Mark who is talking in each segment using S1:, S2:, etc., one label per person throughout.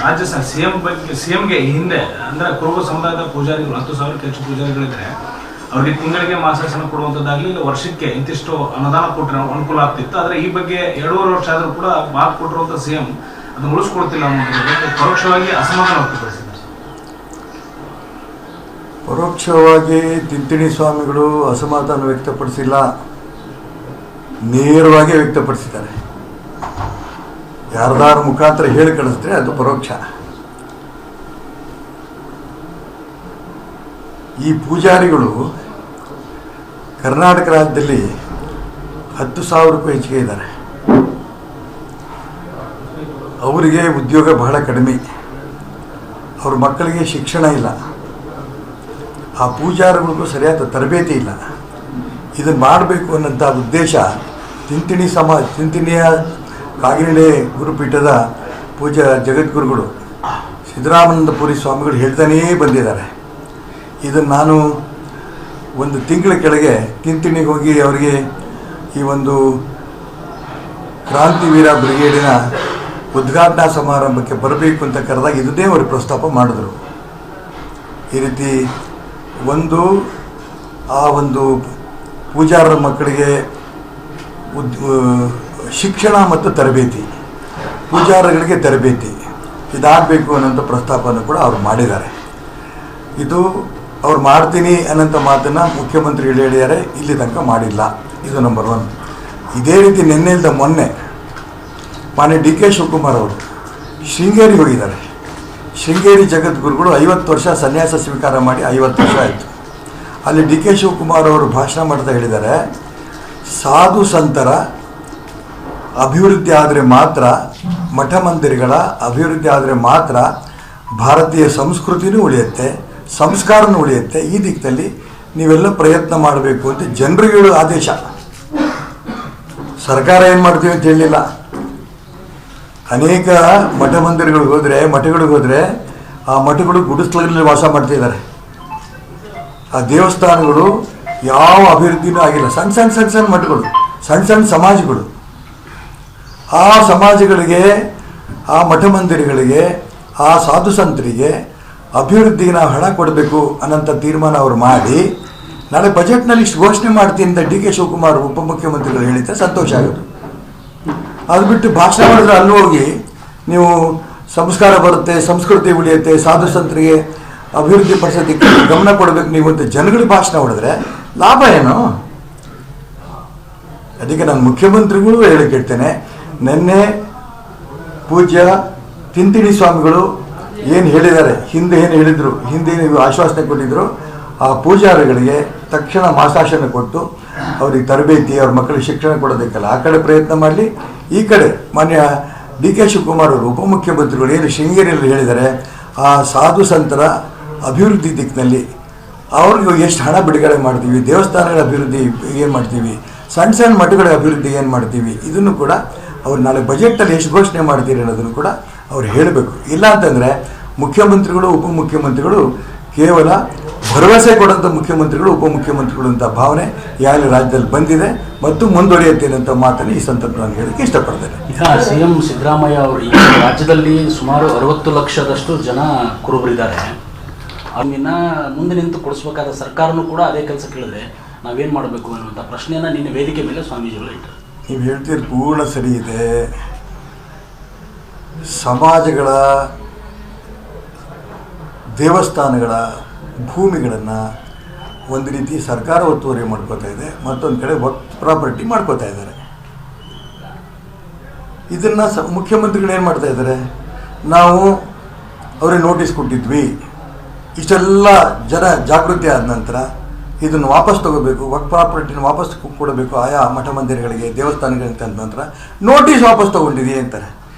S1: ರಾಜ್ಯ ಸಿಎಂಗೆ ಹಿಂದೆ ಅಂದ್ರೆ ಕುರುಬ ಸಮುದಾಯದ ಪೂಜಾರಿಗಳು 10,000ಕ್ಕೂ ಹೆಚ್ಚು ಪೂಜಾರಿಗಳಿದ್ರೆ ಅವ್ರಿಗೆ ತಿಂಗಳಿಗೆ ಮಾಸಾಸನ ಕೊಡುವಂಥದ್ದಾಗಲಿ ಇಲ್ಲ ವರ್ಷಕ್ಕೆ ಇಂತಿಷ್ಟು ಅನುದಾನ ಕೊಟ್ಟರೆ ಅನುಕೂಲ ಆಗ್ತಿತ್ತು. ಆದರೆ ಈ ಬಗ್ಗೆ 2.5 ವರ್ಷ ಆದರೂ ಕೂಡ ಮಾತು ಕೊಟ್ಟಿರುವಂಥ ಸಿಎಂ ಅದನ್ನು ಉಳಿಸ್ಕೊಡ್ತಿಲ್ಲ ಅನ್ನೋದ್ರ ಪರೋಕ್ಷವಾಗಿ ಅಸಮಾಧಾನ ವ್ಯಕ್ತಪಡಿಸಿದ್ದಾರೆ.
S2: ಪರೋಕ್ಷವಾಗಿ ತಿಂತಿಣಿ ಸ್ವಾಮಿಗಳು ಅಸಮಾಧಾನ ವ್ಯಕ್ತಪಡಿಸಿಲ್ಲ, ನೇರವಾಗಿ ವ್ಯಕ್ತಪಡಿಸಿದ್ದಾರೆ. ಯಾರದಾರ ಮುಖಾಂತರ ಹೇಳಿ ಕಳಿಸಿದ್ರೆ ಅದು ಪರೋಕ್ಷ. ಈ ಪೂಜಾರಿಗಳು ಕರ್ನಾಟಕ ರಾಜ್ಯದಲ್ಲಿ 10,000ಕ್ಕೂ ಹೆಚ್ಚಿಗೆ ಇದ್ದಾರೆ. ಅವರಿಗೆ ಉದ್ಯೋಗ ಬಹಳ ಕಡಿಮೆ, ಅವ್ರ ಮಕ್ಕಳಿಗೆ ಶಿಕ್ಷಣ ಇಲ್ಲ, ಆ ಪೂಜಾರಿಗಳಿಗೂ ಸರಿಯಾದ ತರಬೇತಿ ಇಲ್ಲ. ಇದನ್ನು ಮಾಡಬೇಕು ಅನ್ನೋಂಥ ಉದ್ದೇಶ ತಿಂತಿಣಿಯ ಕಾಗಿನೆಲೆ ಗುರುಪೀಠದ ಪೂಜಾ ಜಗದ್ಗುರುಗಳು ಸಿದ್ದರಾಮಾನಂದಪುರಿ ಸ್ವಾಮಿಗಳು ಹೇಳ್ತಾನೇ ಬಂದಿದ್ದಾರೆ. ಇದನ್ನು ನಾನು ಒಂದು ತಿಂಗಳ ಕೆಳಗೆ ತಿಂತಿಣಿಗೆ ಹೋಗಿ ಅವರಿಗೆ ಈ ಒಂದು ಕ್ರಾಂತಿವೀರ ಬ್ರಿಗೇಡಿನ ಉದ್ಘಾಟನಾ ಸಮಾರಂಭಕ್ಕೆ ಬರಬೇಕು ಅಂತ ಕರೆದಾಗ ಇದನ್ನೇ ಅವರು ಪ್ರಸ್ತಾಪ ಮಾಡಿದ್ರು. ಈ ರೀತಿ ಆ ಒಂದು ಪೂಜಾರರ ಮಕ್ಕಳಿಗೆ ಶಿಕ್ಷಣ ಮತ್ತು ತರಬೇತಿ, ಪೂಜಾರಗಳಿಗೆ ತರಬೇತಿ ಇದಾಗಬೇಕು ಅನ್ನೋಂಥ ಪ್ರಸ್ತಾಪವನ್ನು ಕೂಡ ಅವರು ಮಾಡಿದ್ದಾರೆ. ಇದು ಅವ್ರು ಮಾಡ್ತೀನಿ ಅನ್ನೋಂಥ ಮಾತನ್ನು ಮುಖ್ಯಮಂತ್ರಿಗಳು ಹೇಳಿದ್ದಾರೆ, ಇಲ್ಲಿ ತನಕ ಮಾಡಿಲ್ಲ. ಇದು ನಂಬರ್ 1. ಇದೇ ರೀತಿ ನಿನ್ನೆಯಿಂದ ಮೊನ್ನೆ ಮಾನ್ಯ ಡಿ.ಕೆ. ಶಿವಕುಮಾರ್ ಅವರು ಶೃಂಗೇರಿ ಹೋಗಿದ್ದಾರೆ. ಶೃಂಗೇರಿ ಜಗದ್ಗುರುಗಳು 50 ವರ್ಷ ಸನ್ಯಾಸ ಸ್ವೀಕಾರ ಮಾಡಿ 50 ವರ್ಷ ಆಯಿತು. ಅಲ್ಲಿ ಡಿ.ಕೆ. ಶಿವಕುಮಾರ್ ಅವರು ಭಾಷಣ ಮಾಡ್ತಾ ಹೇಳಿದ್ದಾರೆ, ಸಾಧು ಸಂತರ ಅಭಿವೃದ್ಧಿ ಆದರೆ ಮಾತ್ರ, ಮಠ ಮಂದಿರಗಳ ಅಭಿವೃದ್ಧಿ ಆದರೆ ಮಾತ್ರ ಭಾರತೀಯ ಸಂಸ್ಕೃತಿನೂ ಉಳಿಯುತ್ತೆ, ಸಂಸ್ಕಾರನೂ ಉಳಿಯುತ್ತೆ. ಈ ದಿಕ್ಕಿನಲ್ಲಿ ನೀವೆಲ್ಲ ಪ್ರಯತ್ನ ಮಾಡಬೇಕು ಅಂತ ಜನರಿಗೆ ಹೇಳೋ ಆದೇಶ. ಸರ್ಕಾರ ಏನು ಮಾಡ್ತೀವಿ ಅಂತ ಹೇಳಿಲ್ಲ. ಅನೇಕ ಮಠ ಮಠಗಳಿಗೆ ಹೋದರೆ ಆ ಮಠಗಳು ಗುಡಿಸ್ಲಲ್ಲಿ ವಾಸ ಮಾಡ್ತಿದ್ದಾರೆ. ಆ ದೇವಸ್ಥಾನಗಳು ಯಾವ ಅಭಿವೃದ್ಧಿನೂ ಆಗಿಲ್ಲ. ಸಣ್ಣ ಮಠಗಳು, ಸಣ್ಣ ಸಮಾಜಗಳು. ಆ ಸಮಾಜಗಳಿಗೆ, ಆ ಮಠ ಮಂದಿರಗಳಿಗೆ, ಆ ಸಾಧು ಸಂತರಿಗೆ ಅಭಿವೃದ್ಧಿಗೆ ನಾವು ಹಣ ಕೊಡಬೇಕು ಅನ್ನೋಂಥ ತೀರ್ಮಾನ ಅವರು ಮಾಡಿ ನಾಳೆ ಬಜೆಟ್ನಲ್ಲಿ ಇಷ್ಟು ಘೋಷಣೆ ಮಾಡ್ತೀನಿ ಅಂತ ಡಿ.ಕೆ. ಶಿವಕುಮಾರ್ ಉಪಮುಖ್ಯಮಂತ್ರಿಗಳು ಹೇಳಿದ್ರೆ ಸಂತೋಷ ಆಗೋದು. ಅದು ಬಿಟ್ಟು ಭಾಷಣ ಮಾಡಿದ್ರೆ ಅಲ್ಲಿ ಹೋಗಿ ನೀವು ಸಂಸ್ಕಾರ ಬರುತ್ತೆ, ಸಂಸ್ಕೃತಿ ಉಳಿಯುತ್ತೆ, ಸಾಧು ಸಂತರಿಗೆ ಅಭಿವೃದ್ಧಿ ಪಡಿಸೋದಕ್ಕೆ ಗಮನ ಕೊಡಬೇಕು ನೀವು ಅಂತ ಜನಗಳಿಗೆ ಭಾಷಣ ಹೊಡೆದ್ರೆ ಲಾಭ ಏನು? ಅದಕ್ಕೆ ನಾನು ಮುಖ್ಯಮಂತ್ರಿಗಳು ಹೇಳಿ ಕೇಳ್ತೇನೆ, ನಿನ್ನೆ ಪೂಜ್ಯ ತಿಂತಿಣಿ ಸ್ವಾಮಿಗಳು ಏನು ಹೇಳಿದ್ದಾರೆ, ಹಿಂದೆ ಏನು ಹೇಳಿದರು, ಹಿಂದೆ ನೀವು ಆಶ್ವಾಸನೆ ಕೊಟ್ಟಿದ್ದರು, ಆ ಪೂಜಾರಿಗಳಿಗೆ ತಕ್ಷಣ ಮಾಸಾಶನ ಕೊಟ್ಟು ಅವ್ರಿಗೆ ತರಬೇತಿ, ಅವ್ರ ಮಕ್ಕಳಿಗೆ ಶಿಕ್ಷಣ ಕೊಡೋದಕ್ಕೆಲ್ಲ ಆ ಕಡೆ ಪ್ರಯತ್ನ ಮಾಡಲಿ. ಈ ಕಡೆ ಮಾನ್ಯ ಡಿ.ಕೆ. ಶಿವಕುಮಾರ್ ಅವರು ಉಪಮುಖ್ಯಮಂತ್ರಿಗಳು ಏನು ಶೃಂಗೇರಿಯಲ್ಲಿ ಹೇಳಿದ್ದಾರೆ, ಆ ಸಾಧು ಸಂತರ ಅಭಿವೃದ್ಧಿ ದಿಕ್ಕಿನಲ್ಲಿ ಅವ್ರಿಗೆ ಎಷ್ಟು ಹಣ ಬಿಡುಗಡೆ ಮಾಡ್ತೀವಿ, ದೇವಸ್ಥಾನಗಳ ಅಭಿವೃದ್ಧಿ ಏನು ಮಾಡ್ತೀವಿ, ಸಣ್ಣ ಮಠಗಳ ಅಭಿವೃದ್ಧಿ ಏನು ಮಾಡ್ತೀವಿ, ಇದನ್ನು ಕೂಡ ಅವ್ರು ನಾಳೆ ಬಜೆಟಲ್ಲಿ ಎಷ್ಟು ಘೋಷಣೆ ಮಾಡ್ತೀರಿ ಅನ್ನೋದನ್ನು ಕೂಡ ಅವ್ರು ಹೇಳಬೇಕು. ಇಲ್ಲ ಅಂತಂದರೆ ಮುಖ್ಯಮಂತ್ರಿಗಳು ಉಪಮುಖ್ಯಮಂತ್ರಿಗಳು ಕೇವಲ ಭರವಸೆ ಕೊಡೋಂಥ ಮುಖ್ಯಮಂತ್ರಿಗಳು ಉಪಮುಖ್ಯಮಂತ್ರಿಗಳು ಅಂತ ಭಾವನೆ ಯಾರಲ್ಲಿ ರಾಜ್ಯದಲ್ಲಿ ಬಂದಿದೆ ಮತ್ತು ಮುಂದುವರಿಯುತ್ತೇನೆ ಅಂತ ಮಾತನ್ನು ಈ ಸಂದರ್ಭ ನಾನು ಹೇಳಕ್ಕೆ ಇಷ್ಟಪಡ್ತೇನೆ.
S3: ಈಗ ಸಿಎಂ ಸಿದ್ದರಾಮಯ್ಯ ಅವರು ಈ ರಾಜ್ಯದಲ್ಲಿ ಸುಮಾರು 60 ಲಕ್ಷದಷ್ಟು ಜನ ಕುರುಬರಿದ್ದಾರೆ. ಅವನ್ನ ಮುಂದೆ ನಿಂತು ಕೊಡಿಸ್ಬೇಕಾದ ಸರ್ಕಾರನೂ ಕೂಡ ಅದೇ ಕೆಲಸ ಕೇಳಿದ್ರೆ ನಾವೇನು ಮಾಡಬೇಕು ಅನ್ನುವಂಥ ಪ್ರಶ್ನೆಯನ್ನು ನಿನ್ನೆ ವೇದಿಕೆ ಮೇಲೆ ಸ್ವಾಮೀಜಿಗಳು ಇಟ್ಟರು.
S2: ನೀವು ಹೇಳ್ತೀರಿ ಪೂರ್ಣ ಸರಿ ಇದೆ. ಸಮಾಜಗಳ, ದೇವಸ್ಥಾನಗಳ ಭೂಮಿಗಳನ್ನು ಒಂದು ರೀತಿ ಸರ್ಕಾರ ಒತ್ತುವರಿ ಮಾಡ್ಕೋತಾ ಇದೆ, ಮತ್ತೊಂದು ಕಡೆ ಪ್ರಾಪರ್ಟಿ ಮಾಡ್ಕೋತಾ ಇದ್ದಾರೆ. ಇದನ್ನು ಮುಖ್ಯಮಂತ್ರಿಗಳು ಏನು ಮಾಡ್ತಾ ಇದ್ದಾರೆ, ನಾವು ಅವ್ರಿಗೆ ನೋಟಿಸ್ ಕೊಟ್ಟಿದ್ವಿ, ಇಷ್ಟೆಲ್ಲ ಜನ ಜಾಗೃತಿ ಆದ ನಂತರ ಇದನ್ನು ವಾಪಸ್ ತಗೋಬೇಕು, ಪ್ರಾಪರ್ಟಿನ ವಾಪಸ್ ಕೊಡಬೇಕು ಆಯಾ ಮಠ ಮಂದಿರಗಳಿಗೆ, ದೇವಸ್ಥಾನಗಳಿಗೆ ಅಂದ ನಂತರ ನೋಟಿಸ್ ವಾಪಸ್ ತೊಗೊಂಡಿದ್ದೀವಿ ಅಂತಾರೆ.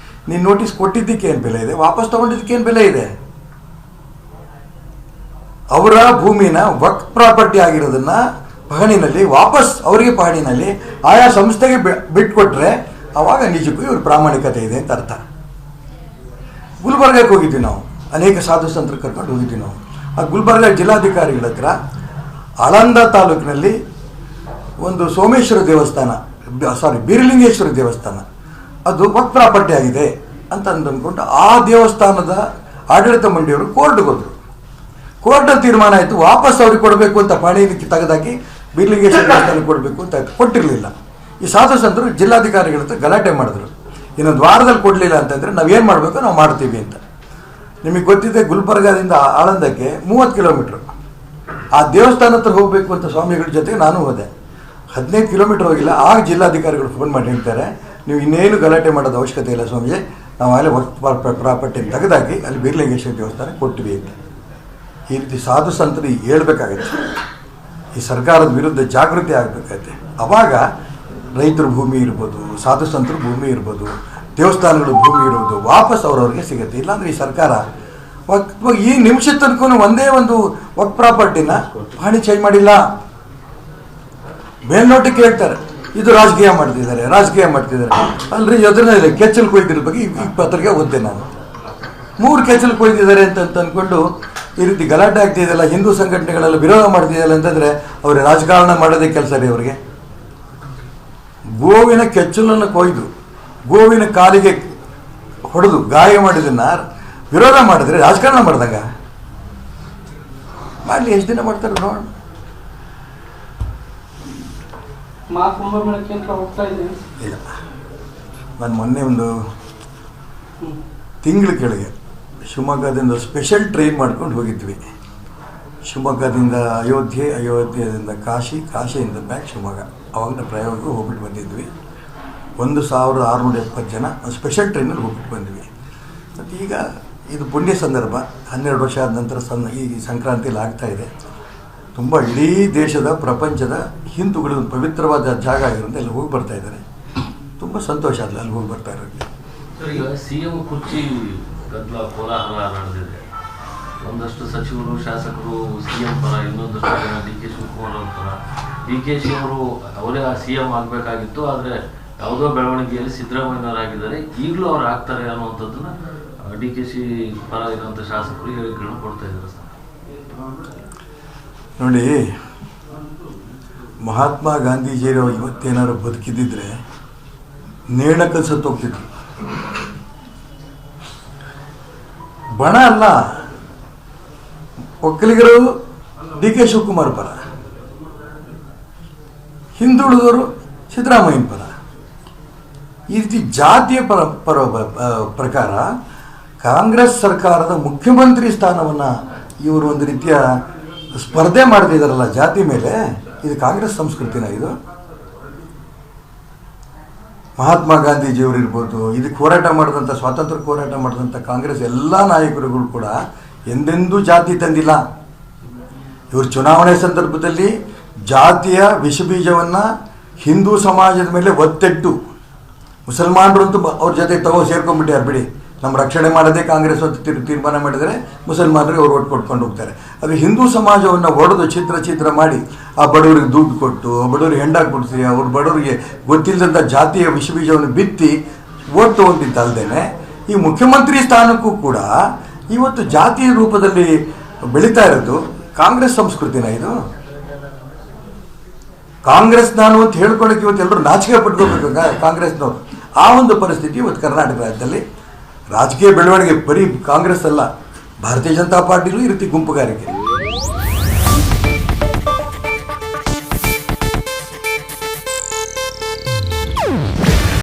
S2: ನೀನು ನೋಟಿಸ್ ಕೊಟ್ಟಿದ್ದಕ್ಕೆ ಏನು ಬೆಲೆ ಇದೆ, ವಾಪಸ್ ತೊಗೊಂಡಿದ್ದಕ್ಕೆ ಏನು ಬೆಲೆ ಇದೆ? ಅವರ ಭೂಮಿನ ಪ್ರಾಪರ್ಟಿ ಆಗಿರೋದನ್ನು ಪಹಣಿನಲ್ಲಿ ವಾಪಸ್ ಅವರಿಗೆ ಪಹಣಿನಲ್ಲಿ ಆಯಾ ಸಂಸ್ಥೆಗೆ ಬಿಟ್ಕೊಟ್ರೆ ಆವಾಗ ನಿಜಕ್ಕೂ ಇವ್ರ ಪ್ರಾಮಾಣಿಕತೆ ಇದೆ ಅಂತ ಅರ್ಥ. ಗುಲ್ಬರ್ಗಕ್ಕೆ ಹೋಗಿದ್ವಿ ನಾವು, ಅನೇಕ ಸಾಧು ಸಂತರು ಕರ್ಕೊಂಡು ಹೋಗಿದ್ವಿ ನಾವು. ಆ ಗುಲ್ಬರ್ಗ ಜಿಲ್ಲಾಧಿಕಾರಿಗಳ ಹತ್ರ ಆಳಂದ ತಾಲೂಕಿನಲ್ಲಿ ಒಂದು ಸೋಮೇಶ್ವರ ದೇವಸ್ಥಾನ, ಬೀರಲಿಂಗೇಶ್ವರ ದೇವಸ್ಥಾನ, ಅದು ಪ್ರಾಪರ್ಟಿ ಆಗಿದೆ, ಅಂತ ಅಂದ್ಕೊಂಡು ಆ ದೇವಸ್ಥಾನದ ಆಡಳಿತ ಮಂಡಳಿಯವರು ಕೋರ್ಟ್ಗೆ ಹೋದರು. ಕೋರ್ಟಲ್ಲಿ ತೀರ್ಮಾನ ಆಯಿತು, ವಾಪಸ್ ಅವ್ರಿಗೆ ಕೊಡಬೇಕು ಅಂತ ಪಾಣಿಗೆ ತೆಗೆದಾಕಿ ಬೀರ್ಲಿಂಗೇಶ್ವರ ದೇವಸ್ಥಾನಕ್ಕೆ ಕೊಡಬೇಕು ಅಂತ ಕೊಟ್ಟಿರಲಿಲ್ಲ. ಈ ಸಾಧು ಸಂತರು ಜಿಲ್ಲಾಧಿಕಾರಿಗಳ ಹತ್ರ ಗಲಾಟೆ ಮಾಡಿದ್ರು, ಇನ್ನೊಂದು ವಾರದಲ್ಲಿ ಕೊಡಲಿಲ್ಲ ಅಂತಂದರೆ ನಾವೇನು ಮಾಡಬೇಕು, ನಾವು ಮಾಡ್ತೀವಿ ಅಂತ. ನಿಮಗೆ ಗೊತ್ತಿದೆ, ಗುಲ್ಬರ್ಗಾದಿಂದ ಆಳಂದಕ್ಕೆ 30 ಕಿಲೋಮೀಟ್ರು. ಆ ದೇವಸ್ಥಾನ ಹತ್ರ ಹೋಗಬೇಕು ಅಂತ ಸ್ವಾಮಿಗಳ ಜೊತೆ ನಾನು ಹೋದೆ. 15 ಕಿಲೋಮೀಟ್ರ್ ಹೋಗಿಲ್ಲ. ಆಗ ಜಿಲ್ಲಾಧಿಕಾರಿಗಳು ಫೋನ್ ಮಾಡಿ ಹೇಳ್ತಾರೆ, ನೀವು ಇನ್ನೇನು ಗಲಾಟೆ ಮಾಡೋದು ಅವಶ್ಯಕತೆ ಇಲ್ಲ ಸ್ವಾಮೀಜಿ, ನಾವು ಅಲ್ಲಿ ಪ್ರಾಪರ್ಟಿಯನ್ನು ತೆಗೆದಾಕಿ ಅಲ್ಲಿ ಬೀರ್ಲಿಂಗೇಶ್ವರ ದೇವಸ್ಥಾನ ಕೊಟ್ಟಿವಿ ಅಂತ. ಈ ರೀತಿ ಸಾಧು ಸಂತರು ಹೇಳ್ಬೇಕಾಗತ್ತೆ, ಈ ಸರ್ಕಾರದ ವಿರುದ್ಧ ಜಾಗೃತಿ ಆಗಬೇಕಾಗತ್ತೆ. ಆವಾಗ ರೈತರ ಭೂಮಿ ಇರ್ಬೋದು, ಸಾಧು ಸಂತರ ಭೂಮಿ ಇರ್ಬೋದು, ದೇವಸ್ಥಾನಗಳ ಭೂಮಿ ಇರ್ಬೋದು, ವಾಪಸ್ ಅವ್ರವ್ರಿಗೆ ಸಿಗುತ್ತೆ. ಇಲ್ಲಾಂದರೆ ಈ ಸರ್ಕಾರ ಈ ನಿಮಿಷ ತನಕ ಒಂದೇ ಒಂದು ವಕ್ ಪ್ರಾಪರ್ಟಿನ ಪಾಣಿ ಚೇಂಜ್ ಮಾಡಿಲ್ಲ. ಮೇಲ್ನೋಟಕ್ಕೆ ಹೇಳ್ತಾರೆ ಇದು ರಾಜಕೀಯ ಮಾಡ್ತಿದ್ದಾರೆ, ರಾಜಕೀಯ ಮಾಡ್ತಿದ್ದಾರೆ. ಅಲ್ರಿ ಎದುರಿನ ಕೆಚ್ಚಲು ಕೊಯ್ದಿರೋ ಬಗ್ಗೆ ಈ ಪತ್ರಿಕೆ ಓದ್ದೆ ನಾನು. 3 ಕೆಚ್ಚಲು ಕೊಯ್ದಿದ್ದಾರೆ ಅಂತ ಅಂದ್ಕೊಂಡು ಈ ರೀತಿ ಗಲಾಟೆ ಆಗ್ತಿದೆಯಲ್ಲ, ಹಿಂದೂ ಸಂಘಟನೆಗಳೆಲ್ಲ ವಿರೋಧ ಮಾಡ್ತಿದೆಯಲ್ಲ ಅಂತಂದರೆ ಅವ್ರಿಗೆ ರಾಜಕಾರಣ ಮಾಡೋದೇ ಕೆಲಸ ರೀ ಅವರಿಗೆ. ಗೋವಿನ ಕೆಚ್ಚಲನ್ನು ಕೊಯ್ದು ಗೋವಿನ ಕಾಲಿಗೆ ಹೊಡೆದು ಗಾಯ ಮಾಡಿದ್ದನ್ನು ವಿರೋಧ ಮಾಡಿದ್ರೆ ರಾಜಕಾರಣ ಮಾಡಿದಾಗ ಮಾಡಲಿ. ಎಷ್ಟು ದಿನ ಮಾಡ್ತಾರೆ ನೋಡೋಣ. ಇಲ್ಲ, ನಾನು ಮೊನ್ನೆ ಒಂದು ತಿಂಗಳ ಕೆಳಗೆ ಶಿವಮೊಗ್ಗದಿಂದ ಸ್ಪೆಷಲ್ ಟ್ರೈನ್ ಮಾಡ್ಕೊಂಡು ಹೋಗಿದ್ವಿ. ಶಿವಮೊಗ್ಗದಿಂದ ಅಯೋಧ್ಯೆ, ಅಯೋಧ್ಯೆಯಿಂದ ಕಾಶಿ, ಕಾಶಿಯಿಂದ ಬ್ಯಾಕ್ ಶಿವಮೊಗ್ಗ. ಅವಾಗ ನಾವು ಪ್ರಯಾಗಕ್ಕೂ ಹೋಗ್ಬಿಟ್ಟು ಬಂದಿದ್ವಿ. 1670 ಜನ ಸ್ಪೆಷಲ್ ಟ್ರೈನಲ್ಲಿ ಹೋಗ್ಬಿಟ್ಟು ಬಂದ್ವಿ. ಮತ್ತು ಈಗ ಇದು ಪುಣ್ಯ ಸಂದರ್ಭ, 12 ವರ್ಷ ಆದ ನಂತರ ಈ ಸಂಕ್ರಾಂತಿಯಲ್ಲಿ ಆಗ್ತಾಯಿದೆ. ತುಂಬ ಇಡೀ ದೇಶದ, ಪ್ರಪಂಚದ ಹಿಂದೂಗಳು ಒಂದು ಪವಿತ್ರವಾದ ಜಾಗ ಆಗಿರೋದು ಅಲ್ಲಿ ಹೋಗಿ ಬರ್ತಾ ಇದ್ದಾರೆ. ತುಂಬ ಸಂತೋಷ ಆಗಲಿ ಅಲ್ಲಿ ಹೋಗಿ ಬರ್ತಾ ಇರೋದು.
S4: ಈಗ CM ಕುರ್ಚಿ ಗದ್ದಲ ಕೋಲಾಹಲ ನಡೆದಿದೆ. ಒಂದಷ್ಟು ಸಚಿವರು, ಶಾಸಕರು CM ಪರ, ಇನ್ನೊಂದಷ್ಟು ಜನ DK ಶಿವಕುಮಾರ್ ಅವ್ರ ಪರ. DKಶಿ ಅವರು ಅವರೇ CM ಆಗಬೇಕಾಗಿತ್ತು, ಆದರೆ ಯಾವುದೋ ಬೆಳವಣಿಗೆಯಲ್ಲಿ ಸಿದ್ದರಾಮಯ್ಯನವರಾಗಿದ್ದಾರೆ, ಈಗಲೂ ಅವ್ರು ಆಗ್ತಾರೆ ಅನ್ನುವಂಥದ್ದನ್ನ DKಶಿ ಪರ ಇರುವಂಥ ಶಾಸಕರು ಹೇಳಿಕೆಗಳನ್ನು ಕೊಡ್ತಾ ಇದ್ದಾರೆ ಸರ್.
S2: ನೋಡಿ, ಮಹಾತ್ಮ ಗಾಂಧೀಜಿಯವರು ಇವತ್ತೇನಾದ್ರು ಬದುಕಿದ್ದಿದ್ರೆ ನೇಣಕಲ್ ಸತ್ತೋಗ್ತಿದ್ರು. ಬಣ ಅಲ್ಲ, ಒಕ್ಕಲಿಗರು DK ಶಿವಕುಮಾರ್ ಪರ, ಹಿಂದುಳಿದವರು ಸಿದ್ದರಾಮಯ್ಯನ ಪರ. ಈ ರೀತಿ ಜಾತಿಯ ಪ್ರಕಾರ ಕಾಂಗ್ರೆಸ್ ಸರ್ಕಾರದ ಮುಖ್ಯಮಂತ್ರಿ ಸ್ಥಾನವನ್ನು ಇವರು ಒಂದು ರೀತಿಯ ಸ್ಪರ್ಧೆ ಮಾಡ್ತಿದ್ದಾರಲ್ಲ ಜಾತಿ ಮೇಲೆ. ಇದು ಕಾಂಗ್ರೆಸ್ ಸಂಸ್ಕೃತಿನ? ಇದು ಮಹಾತ್ಮ ಗಾಂಧೀಜಿಯವರು ಇರ್ಬೋದು, ಇದಕ್ಕೆ ಹೋರಾಟ ಮಾಡಿದಂಥ, ಸ್ವಾತಂತ್ರ್ಯ ಹೋರಾಟ ಮಾಡಿದಂಥ ಕಾಂಗ್ರೆಸ್ ಎಲ್ಲ ನಾಯಕರುಗಳು ಕೂಡ ಎಂದೆಂದೂ ಜಾತಿ ತಂದಿಲ್ಲ. ಇವರು ಚುನಾವಣೆ ಸಂದರ್ಭದಲ್ಲಿ ಜಾತಿಯ ವಿಷಬೀಜವನ್ನು ಹಿಂದೂ ಸಮಾಜದ ಮೇಲೆ ಒತ್ತೆಟ್ಟು, ಮುಸಲ್ಮಾನರು ಅಂತೂ ಅವ್ರ ಜೊತೆ ಸೇರ್ಕೊಂಡ್ಬಿಟ್ಟಾರೆ. ಬಿಡಿ, ನಮ್ಮ ರಕ್ಷಣೆ ಮಾಡೋದೇ ಕಾಂಗ್ರೆಸ್ ಅಂತ ತೀರ್ಮಾನ ಮಾಡಿದರೆ ಮುಸಲ್ಮಾನರಿಗೆ ಅವ್ರು ಒಟ್ಟು ಕೊಟ್ಕೊಂಡು ಹೋಗ್ತಾರೆ. ಅದು ಹಿಂದೂ ಸಮಾಜವನ್ನು ಒಡೆದು ಚಿತ್ರ ಮಾಡಿ ಆ ಬಡವರಿಗೆ ದುಡ್ಡು ಕೊಟ್ಟು, ಬಡವರಿಗೆ ಹೆಂಡ ಕೊಡಿಸಿ, ಅವ್ರ ಬಡವರಿಗೆ ಗೊತ್ತಿಲ್ಲದಂಥ ಜಾತಿಯ ವಿಷಬೀಜವನ್ನು ಬಿತ್ತಿ ಓಟ್ ತೊಗೊಂಡಿದ್ದಲ್ದೇನೆ ಈ ಮುಖ್ಯಮಂತ್ರಿ ಸ್ಥಾನಕ್ಕೂ ಕೂಡ ಇವತ್ತು ಜಾತಿಯ ರೂಪದಲ್ಲಿ ಬೆಳೀತಾ ಇರೋದು ಕಾಂಗ್ರೆಸ್ ಸಂಸ್ಕೃತಿನ? ಇದು ಕಾಂಗ್ರೆಸ್ ನಾನು ಅಂತ ಹೇಳ್ಕೊಳ್ಳೋಕೆ ಇವತ್ತು ಎಲ್ಲರೂ ನಾಚಿಕೆ ಪಟ್ಕೋಬೇಕು ಕಾಂಗ್ರೆಸ್ನವರು. ಆ ಒಂದು ಪರಿಸ್ಥಿತಿ ಇವತ್ತು ಕರ್ನಾಟಕ ರಾಜ್ಯದಲ್ಲಿ ರಾಜಕೀಯ ಬೆಳವಣಿಗೆ ಬರೀ ಕಾಂಗ್ರೆಸ್ ಅಲ್ಲ, ಭಾರತೀಯ ಜನತಾ ಪಾರ್ಟಿಲೂ ಈ ರೀತಿ ಗುಂಪುಗಾರಿಕೆ.